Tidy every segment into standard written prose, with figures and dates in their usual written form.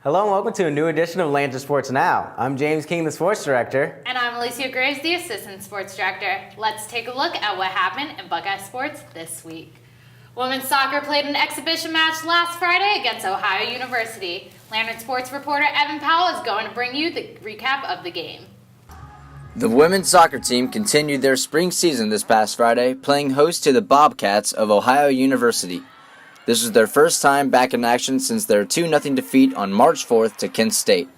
Hello and welcome to a new edition of Lantern Sports Now. I'm James King, the sports director. And I'm Alicia Graves, the assistant sports director. Let's take a look at what happened in Buckeye sports this week. Women's soccer played an exhibition match last Friday against Ohio University. Lantern Sports reporter Evan Powell is going to bring you the recap of the game. The women's soccer team continued their spring season this past Friday, playing host to the Bobcats of Ohio University. This was their first time back in action since their 2-0 defeat on March 4th to Kent State.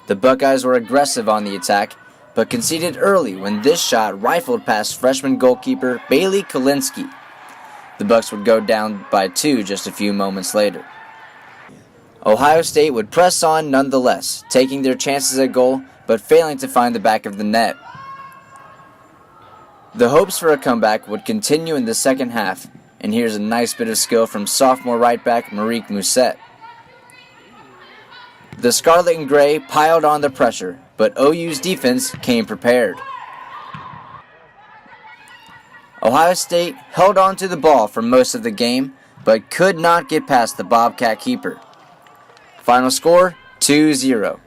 The Buckeyes were aggressive on the attack, but conceded early when this shot rifled past freshman goalkeeper Bailey Kolinsky. The Bucks would go down by 2 just a few moments later. Ohio State would press on nonetheless, taking their chances at goal, but failing to find the back of the net. The hopes for a comeback would continue in the second half, and here's a nice bit of skill from sophomore right back Marique Mousset. The Scarlet and Gray piled on the pressure, but OU's defense came prepared. Ohio State held on to the ball for most of the game, but could not get past the Bobcat keeper. Final score, 2-0.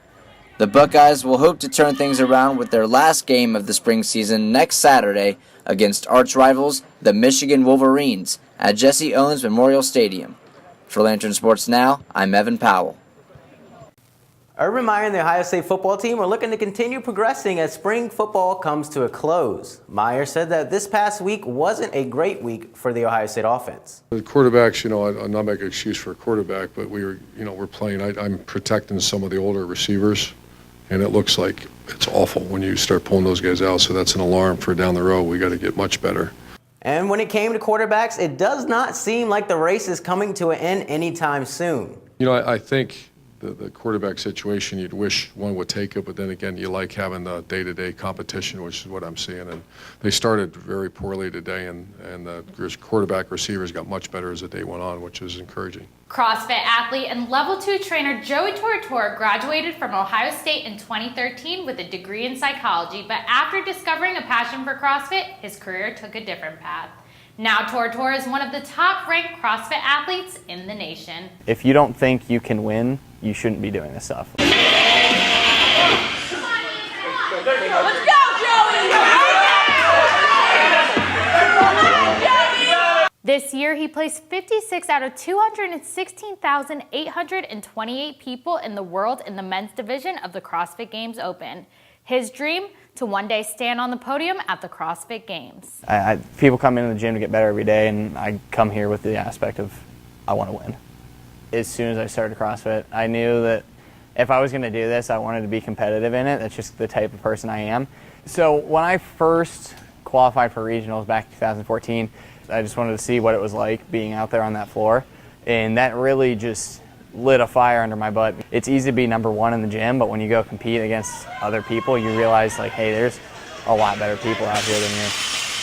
The Buckeyes will hope to turn things around with their last game of the spring season next Saturday against arch rivals, the Michigan Wolverines, at Jesse Owens Memorial Stadium. For Lantern Sports Now, I'm Evan Powell. Urban Meyer and the Ohio State football team are looking to continue progressing as spring football comes to a close. Meyer said that this past week wasn't a great week for the Ohio State offense. The quarterbacks, I'm not making an excuse for a quarterback, but we're playing. I'm protecting some of the older receivers, and it looks like it's awful when you start pulling those guys out. So that's an alarm for down the road. We got to get much better. And when it came to quarterbacks, it does not seem like the race is coming to an end anytime soon. I think the quarterback situation, you'd wish one would take it, but then again, you like having the day-to-day competition, which is what I'm seeing. And they started very poorly today, and the quarterback receivers got much better as the day went on, which is encouraging. CrossFit athlete and Level 2 trainer Joey Tortora graduated from Ohio State in 2013 with a degree in psychology, but after discovering a passion for CrossFit, his career took a different path. Now Tortora is one of the top-ranked CrossFit athletes in the nation. If you don't think you can win, you shouldn't be doing this stuff. Let's go, Joey! This year, he placed 56 out of 216,828 people in the world in the men's division of the CrossFit Games Open. His dream, to one day stand on the podium at the CrossFit Games. People come into the gym to get better every day, and I come here with the aspect of I want to win. As soon as I started CrossFit, I knew that if I was going to do this, I wanted to be competitive in it. That's just the type of person I am. So when I first qualified for regionals back in 2014, I just wanted to see what it was like being out there on that floor, and that really just lit a fire under my butt. It's easy to be number one in the gym, but when you go compete against other people, you realize, hey, there's a lot better people out here than you.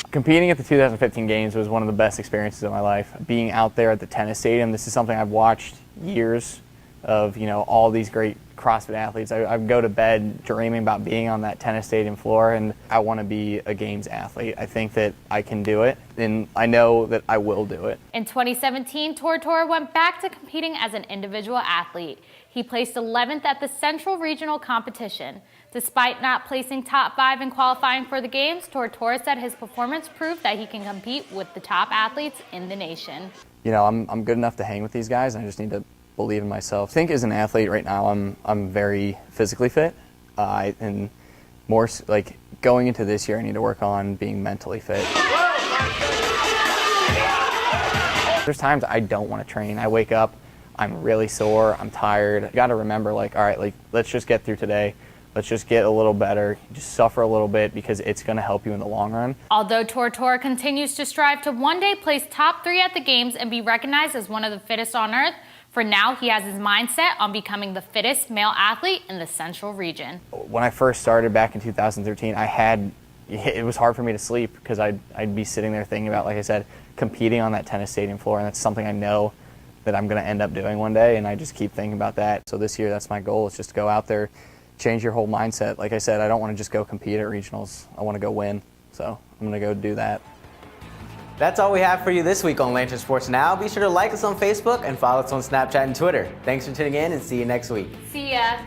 Competing at the 2015 Games was one of the best experiences of my life. Being out there at the tennis stadium, this is something I've watched years of, all these great CrossFit athletes. I go to bed dreaming about being on that tennis stadium floor, and I want to be a Games athlete. I think that I can do it, and I know that I will do it. In 2017, Tortora went back to competing as an individual athlete. He placed 11th at the Central Regional Competition. Despite not placing top 5 in qualifying for the Games, Tortora said his performance proved that he can compete with the top athletes in the nation. I'm good enough to hang with these guys, and I just need to believe in myself. I think as an athlete right now, I'm very physically fit, and more going into this year, I need to work on being mentally fit. There's times I don't want to train. I wake up, I'm really sore, I'm tired. You got to remember, all right, let's just get through today. Let's just get a little better, just suffer a little bit, because it's going to help you in the long run. Although Tortora continues to strive to one day place top 3 at the Games and be recognized as one of the fittest on earth, for now he has his mindset on becoming the fittest male athlete in the Central region. When I first started back in 2013, it was hard for me to sleep because I'd be sitting there thinking about, like I said, competing on that tennis stadium floor, and that's something I know that I'm going to end up doing one day, and I just keep thinking about that. So this year, that's my goal, is just to go out there, change your whole mindset. Like I said, I don't want to just go compete at regionals. I want to go win. So I'm going to go do that. That's all we have for you this week on Lantern Sports Now. Be sure to like us on Facebook and follow us on Snapchat and Twitter. Thanks for tuning in and see you next week. See ya.